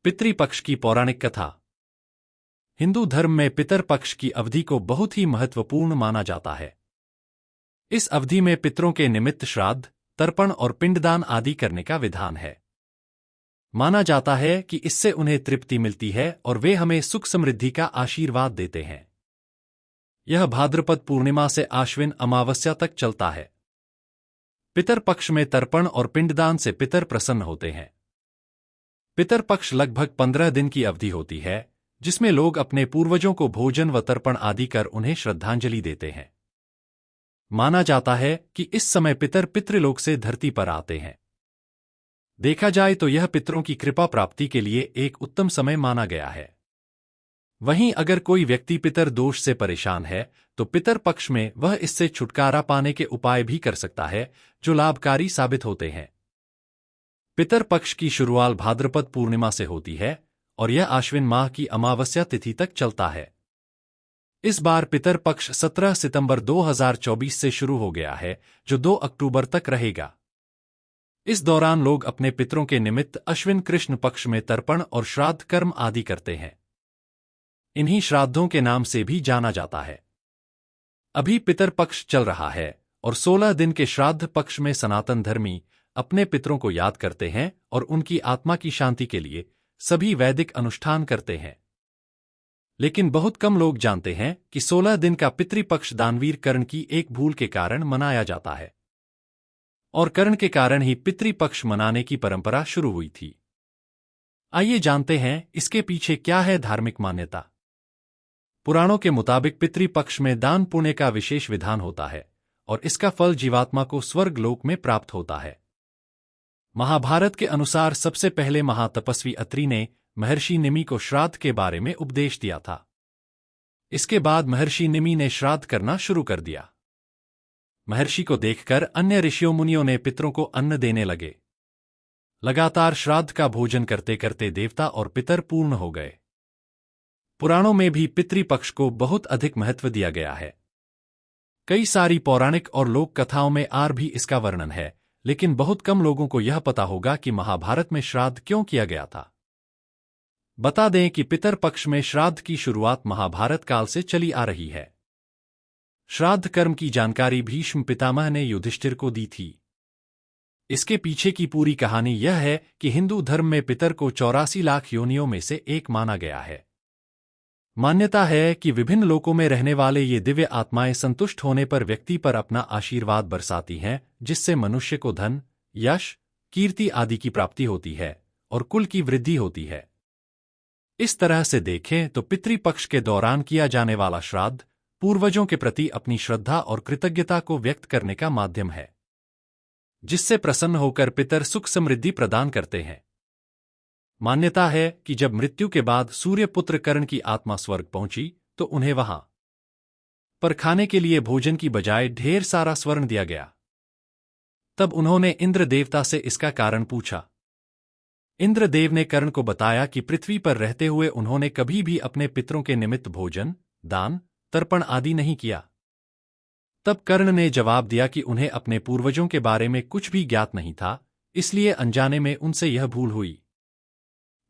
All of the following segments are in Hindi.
पितृपक्ष की पौराणिक कथा। हिंदू धर्म में पितरपक्ष की अवधि को बहुत ही महत्वपूर्ण माना जाता है। इस अवधि में पितरों के निमित्त श्राद्ध, तर्पण और पिंडदान आदि करने का विधान है। माना जाता है कि इससे उन्हें तृप्ति मिलती है और वे हमें सुख समृद्धि का आशीर्वाद देते हैं। यह भाद्रपद पूर्णिमा से आश्विन अमावस्या तक चलता है। पितरपक्ष में तर्पण और पिंडदान से पितर प्रसन्न होते हैं। पितरपक्ष लगभग 15 दिन की अवधि होती है, जिसमें लोग अपने पूर्वजों को भोजन व तर्पण आदि कर उन्हें श्रद्धांजलि देते हैं। माना जाता है कि इस समय पितर पितृलोक से धरती पर आते हैं। देखा जाए तो यह पितरों की कृपा प्राप्ति के लिए एक उत्तम समय माना गया है। वहीं अगर कोई व्यक्ति पितर दोष से परेशान है तो पितर पक्ष में वह इससे छुटकारा पाने के उपाय भी कर सकता है, जो लाभकारी साबित होते हैं। पितर पक्ष की शुरुआत भाद्रपद पूर्णिमा से होती है और यह आश्विन माह की अमावस्या तिथि तक चलता है। इस बार पितर पक्ष 17 सितंबर 2024 से शुरू हो गया है, जो 2 अक्टूबर तक रहेगा। इस दौरान लोग अपने पितरों के निमित्त अश्विन कृष्ण पक्ष में तर्पण और श्राद्ध कर्म आदि करते हैं। इन्हीं श्राद्धों के नाम से भी जाना जाता है। अभी पितर पक्ष चल रहा है और 16 दिन के श्राद्ध पक्ष में सनातन धर्मी अपने पितरों को याद करते हैं और उनकी आत्मा की शांति के लिए सभी वैदिक अनुष्ठान करते हैं। लेकिन बहुत कम लोग जानते हैं कि 16 दिन का पितृपक्ष दानवीर कर्ण की एक भूल के कारण मनाया जाता है और कर्ण के कारण ही पितृपक्ष मनाने की परंपरा शुरू हुई थी। आइए जानते हैं इसके पीछे क्या है धार्मिक मान्यता। पुराणों के मुताबिक पितृपक्ष में दान पुण्य का विशेष विधान होता है और इसका फल जीवात्मा को स्वर्ग लोक में प्राप्त होता है। महाभारत के अनुसार सबसे पहले महातपस्वी अत्रि ने महर्षि निमि को श्राद्ध के बारे में उपदेश दिया था। इसके बाद महर्षि निमि ने श्राद्ध करना शुरू कर दिया। महर्षि को देखकर अन्य ऋषियों मुनियों ने पितरों को अन्न देने लगे। लगातार श्राद्ध का भोजन करते करते देवता और पितर पूर्ण हो गए। पुराणों में भी पितृपक्ष को बहुत अधिक महत्व दिया गया है। कई सारी पौराणिक और लोक कथाओं में भी इसका वर्णन है, लेकिन बहुत कम लोगों को यह पता होगा कि महाभारत में श्राद्ध क्यों किया गया था। बता दें कि पितर पक्ष में श्राद्ध की शुरुआत महाभारत काल से चली आ रही है। श्राद्ध कर्म की जानकारी भीष्म पितामह ने युधिष्ठिर को दी थी। इसके पीछे की पूरी कहानी यह है कि हिंदू धर्म में पितर को 84 लाख योनियों में से एक माना गया है। मान्यता है कि विभिन्न लोकों में रहने वाले ये दिव्य आत्माएं संतुष्ट होने पर व्यक्ति पर अपना आशीर्वाद बरसाती हैं, जिससे मनुष्य को धन, यश, कीर्ति आदि की प्राप्ति होती है और कुल की वृद्धि होती है। इस तरह से देखें तो पितृपक्ष के दौरान किया जाने वाला श्राद्ध पूर्वजों के प्रति अपनी श्रद्धा और कृतज्ञता को व्यक्त करने का माध्यम है, जिससे प्रसन्न होकर पितर सुख समृद्धि प्रदान करते हैं। मान्यता है कि जब मृत्यु के बाद सूर्यपुत्र कर्ण की आत्मा स्वर्ग पहुंची तो उन्हें वहां पर खाने के लिए भोजन की बजाय ढेर सारा स्वर्ण दिया गया। तब उन्होंने इंद्र देवता से इसका कारण पूछा। इंद्रदेव ने कर्ण को बताया कि पृथ्वी पर रहते हुए उन्होंने कभी भी अपने पितरों के निमित्त भोजन, दान, तर्पण आदि नहीं किया। तब कर्ण ने जवाब दिया कि उन्हें अपने पूर्वजों के बारे में कुछ भी ज्ञात नहीं था, इसलिए अनजाने में उनसे यह भूल हुई।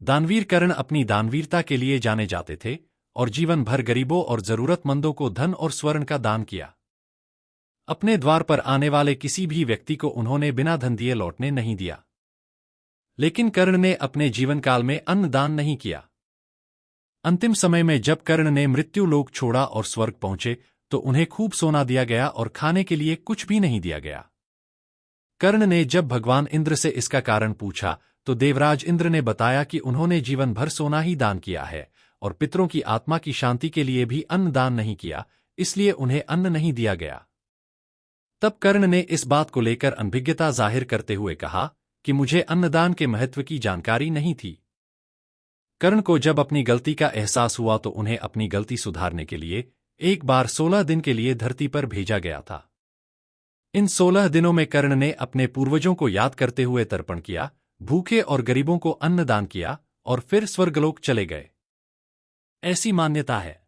दानवीर कर्ण अपनी दानवीरता के लिए जाने जाते थे और जीवन भर गरीबों और जरूरतमंदों को धन और स्वर्ण का दान किया। अपने द्वार पर आने वाले किसी भी व्यक्ति को उन्होंने बिना धन दिए लौटने नहीं दिया। लेकिन कर्ण ने अपने जीवन काल में अन्न दान नहीं किया। अंतिम समय में जब कर्ण ने मृत्यु लोक छोड़ा और स्वर्ग पहुंचे तो उन्हें खूब सोना दिया गया और खाने के लिए कुछ भी नहीं दिया गया। कर्ण ने जब भगवान इंद्र से इसका कारण पूछा तो देवराज इंद्र ने बताया कि उन्होंने जीवन भर सोना ही दान किया है और पितरों की आत्मा की शांति के लिए भी अन्न दान नहीं किया, इसलिए उन्हें अन्न नहीं दिया गया। तब कर्ण ने इस बात को लेकर अनभिज्ञता जाहिर करते हुए कहा कि मुझे अन्नदान के महत्व की जानकारी नहीं थी। कर्ण को जब अपनी गलती का एहसास हुआ तो उन्हें अपनी गलती सुधारने के लिए एक बार 16 दिन के लिए धरती पर भेजा गया था। इन 16 दिनों में कर्ण ने अपने पूर्वजों को याद करते हुए तर्पण किया, भूखे और गरीबों को अन्न दान किया और फिर स्वर्गलोक चले गए। ऐसी मान्यता है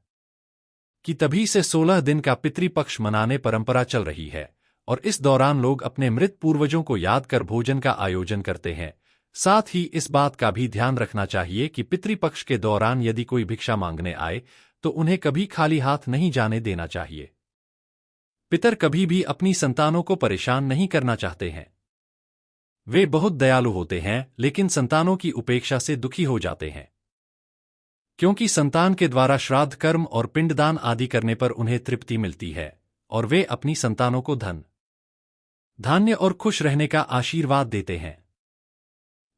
कि तभी से 16 दिन का पितृपक्ष मनाने परंपरा चल रही है और इस दौरान लोग अपने मृत पूर्वजों को याद कर भोजन का आयोजन करते हैं, साथ ही इस बात का भी ध्यान रखना चाहिए कि पितृपक्ष के दौरान यदि कोई भिक्षा मांगने आए तो उन्हें कभी खाली हाथ नहीं जाने देना चाहिए। पितर कभी भी अपनी संतानों को परेशान नहीं करना चाहते हैं। वे बहुत दयालु होते हैं लेकिन संतानों की उपेक्षा से दुखी हो जाते हैं, क्योंकि संतान के द्वारा श्राद्ध कर्म और पिंडदान आदि करने पर उन्हें तृप्ति मिलती है और वे अपनी संतानों को धन धान्य और खुश रहने का आशीर्वाद देते हैं।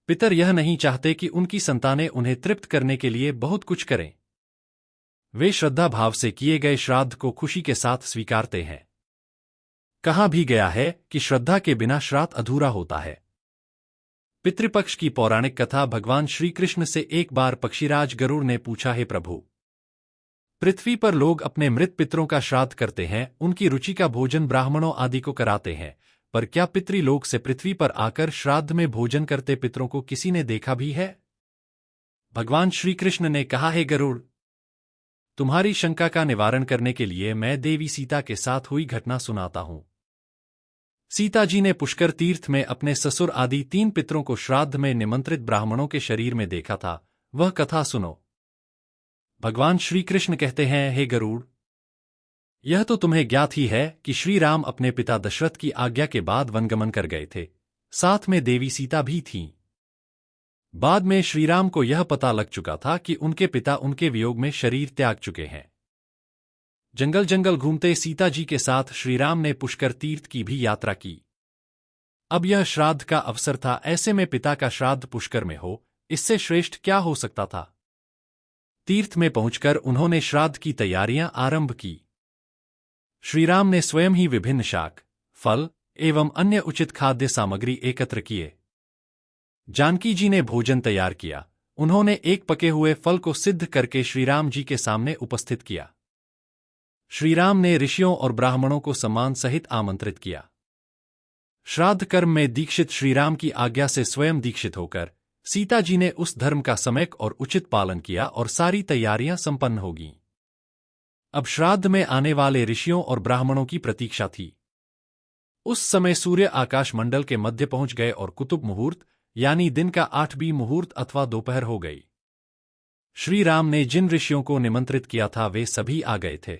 पितर यह नहीं चाहते कि उनकी संतानें उन्हें तृप्त करने के लिए बहुत कुछ करें। वे श्रद्धा भाव से किए गए श्राद्ध को खुशी के साथ स्वीकारते हैं। कहा भी गया है कि श्रद्धा के बिना श्राद्ध अधूरा होता है। पितृपक्ष की पौराणिक कथा। भगवान श्री कृष्ण से एक बार पक्षीराज गरुड़ ने पूछा, हे प्रभु, पृथ्वी पर लोग अपने मृत पितरों का श्राद्ध करते हैं, उनकी रुचि का भोजन ब्राह्मणों आदि को कराते हैं, पर क्या पितृलोक से पृथ्वी पर आकर श्राद्ध में भोजन करते पितरों को किसी ने देखा भी है? भगवान श्री कृष्ण ने कहा, हे गरुड़, तुम्हारी शंका का निवारण करने के लिए मैं देवी सीता के साथ हुई घटना सुनाता हूं। सीता जी ने पुष्कर तीर्थ में अपने ससुर आदि 3 पितरों को श्राद्ध में निमंत्रित ब्राह्मणों के शरीर में देखा था। वह कथा सुनो। भगवान श्री कृष्ण कहते हैं, हे गरुड़, यह तो तुम्हें ज्ञात ही है कि श्री राम अपने पिता दशरथ की आज्ञा के बाद वनगमन कर गए थे, साथ में देवी सीता भी थीं। बाद में श्रीराम को यह पता लग चुका था कि उनके पिता उनके वियोग में शरीर त्याग चुके हैं। जंगल जंगल घूमते सीता जी के साथ श्रीराम ने पुष्कर तीर्थ की भी यात्रा की। अब यह श्राद्ध का अवसर था, ऐसे में पिता का श्राद्ध पुष्कर में हो, इससे श्रेष्ठ क्या हो सकता था। तीर्थ में पहुंचकर उन्होंने श्राद्ध की तैयारियां आरंभ की। श्रीराम ने स्वयं ही विभिन्न शाक, फल एवं अन्य उचित खाद्य सामग्री एकत्र किए। जानकी जी ने भोजन तैयार किया। उन्होंने एक पके हुए फल को सिद्ध करके श्रीराम जी के सामने उपस्थित किया। श्रीराम ने ऋषियों और ब्राह्मणों को सम्मान सहित आमंत्रित किया। श्राद्ध कर्म में दीक्षित श्रीराम की आज्ञा से स्वयं दीक्षित होकर सीता जी ने उस धर्म का सम्यक और उचित पालन किया और सारी तैयारियां संपन्न होगीं। अब श्राद्ध में आने वाले ऋषियों और ब्राह्मणों की प्रतीक्षा थी। उस समय सूर्य आकाश मंडल के मध्य पहुंच गए और कुतुब मुहूर्त यानी दिन का 8वीं मुहूर्त अथवा दोपहर हो गई। श्रीराम ने जिन ऋषियों को निमंत्रित किया था वे सभी आ गए थे।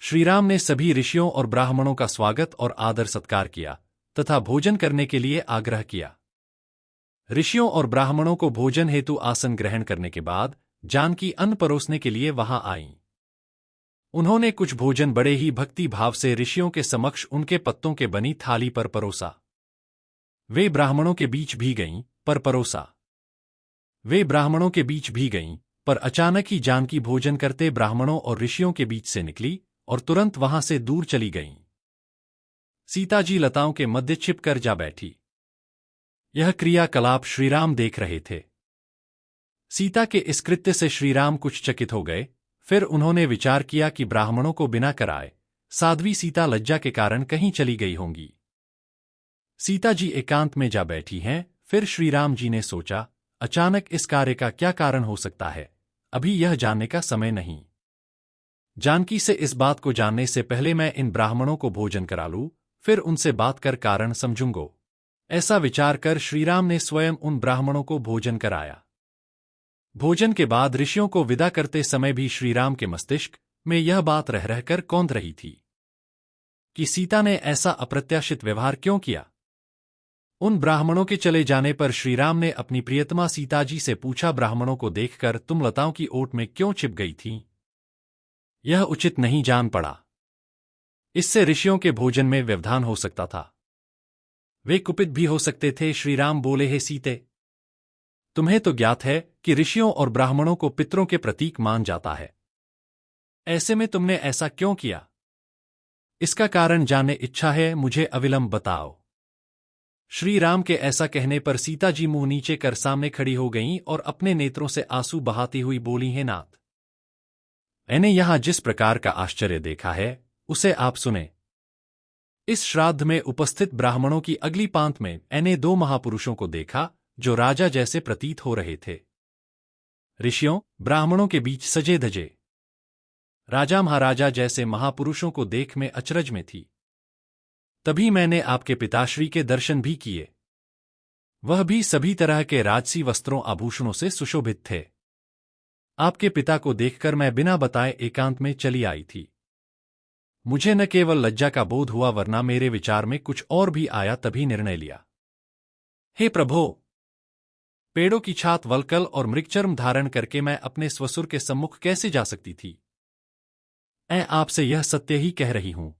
श्रीराम ने सभी ऋषियों और ब्राह्मणों का स्वागत और आदर सत्कार किया तथा भोजन करने के लिए आग्रह किया। ऋषियों और ब्राह्मणों को भोजन हेतु आसन ग्रहण करने के बाद जानकी अन्न परोसने के लिए वहां आईं। उन्होंने कुछ भोजन बड़े ही भक्ति भाव से ऋषियों के समक्ष उनके पत्तों के बनी थाली पर परोसा। वे ब्राह्मणों के बीच भी गईं, पर अचानक ही जानकी भोजन करते ब्राह्मणों और ऋषियों के बीच से निकली और तुरंत वहां से दूर चली गईं। सीता जी लताओं के मध्य छिपकर जा बैठी। यह क्रियाकलाप श्रीराम देख रहे थे। सीता के इस कृत्य से श्रीराम कुछ चकित हो गए। फिर उन्होंने विचार किया कि ब्राह्मणों को बिना कराए साध्वी सीता लज्जा के कारण कहीं चली गई होंगी। सीता जी एकांत में जा बैठी हैं। फिर श्रीराम जी ने सोचा, अचानक इस कार्य का क्या कारण हो सकता है, अभी यह जानने का समय नहीं। जानकी से इस बात को जानने से पहले मैं इन ब्राह्मणों को भोजन करा लूं, फिर उनसे बात कर कारण समझूंगा। ऐसा विचार कर श्रीराम ने स्वयं उन ब्राह्मणों को भोजन कराया। भोजन के बाद ऋषियों को विदा करते समय भी श्रीराम के मस्तिष्क में यह बात रह रहकर कौंध रही थी कि सीता ने ऐसा अप्रत्याशित व्यवहार क्यों किया। उन ब्राह्मणों के चले जाने पर श्रीराम ने अपनी प्रियतमा सीता जी से पूछा, ब्राह्मणों को देखकर तुम लताओं की ओट में क्यों छिप गई थीं? यह उचित नहीं जान पड़ा। इससे ऋषियों के भोजन में व्यवधान हो सकता था। वे कुपित भी हो सकते थे। श्रीराम बोले, हे सीते, तुम्हें तो ज्ञात है कि ऋषियों और ब्राह्मणों को पितरों के प्रतीक मान जाता है। ऐसे में तुमने ऐसा क्यों किया? इसका कारण जानने इच्छा है, मुझे अविलंब बताओ। श्री राम के ऐसा कहने पर सीता जी मुंह नीचे कर सामने खड़ी हो गईं और अपने नेत्रों से आंसू बहाती हुई बोली, हे नाथ, मैंने यहां जिस प्रकार का आश्चर्य देखा है उसे आप सुने। इस श्राद्ध में उपस्थित ब्राह्मणों की अगली पांत में मैंने 2 महापुरुषों को देखा जो राजा जैसे प्रतीत हो रहे थे। ऋषियों ब्राह्मणों के बीच सजे धजे राजा महाराजा जैसे महापुरुषों को देख मैं अचरज में थी। तभी मैंने आपके पिताश्री के दर्शन भी किए। वह भी सभी तरह के राजसी वस्त्रों आभूषणों से सुशोभित थे। आपके पिता को देखकर मैं बिना बताए एकांत में चली आई थी। मुझे न केवल लज्जा का बोध हुआ वरना मेरे विचार में कुछ और भी आया, तभी निर्णय लिया। हे प्रभो! पेड़ों की छात वल्कल और मृगचर्म धारण करके मैं अपने स्वसुर के सम्मुख कैसे जा सकती थी? मैं आपसे यह सत्य ही कह रही हूं।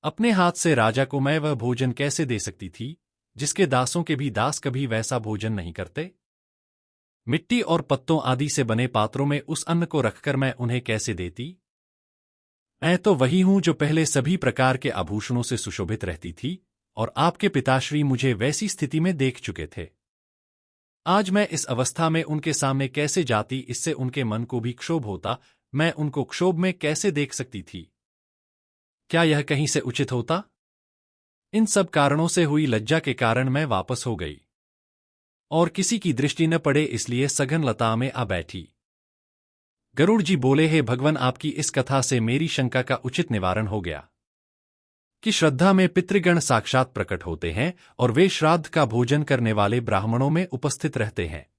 अपने हाथ से राजा को मैं वह भोजन कैसे दे सकती थी जिसके दासों के भी दास कभी वैसा भोजन नहीं करते? मिट्टी और पत्तों आदि से बने पात्रों में उस अन्न को रखकर मैं उन्हें कैसे देती? मैं तो वही हूं जो पहले सभी प्रकार के आभूषणों से सुशोभित रहती थी, और आपके पिताश्री मुझे वैसी स्थिति में देख चुके थे। आज मैं इस अवस्था में उनके सामने कैसे जाती, इससे उनके मन को भी क्षोभ होता। मैं उनको क्षोभ में कैसे देख सकती थी? क्या यह कहीं से उचित होता? इन सब कारणों से हुई लज्जा के कारण मैं वापस हो गई और किसी की दृष्टि न पड़े इसलिए सघन लता में आ बैठी। गरुड़ जी बोले, हे भगवान, आपकी इस कथा से मेरी शंका का उचित निवारण हो गया कि श्रद्धा में पितृगण साक्षात प्रकट होते हैं और वे श्राद्ध का भोजन करने वाले ब्राह्मणों में उपस्थित रहते हैं।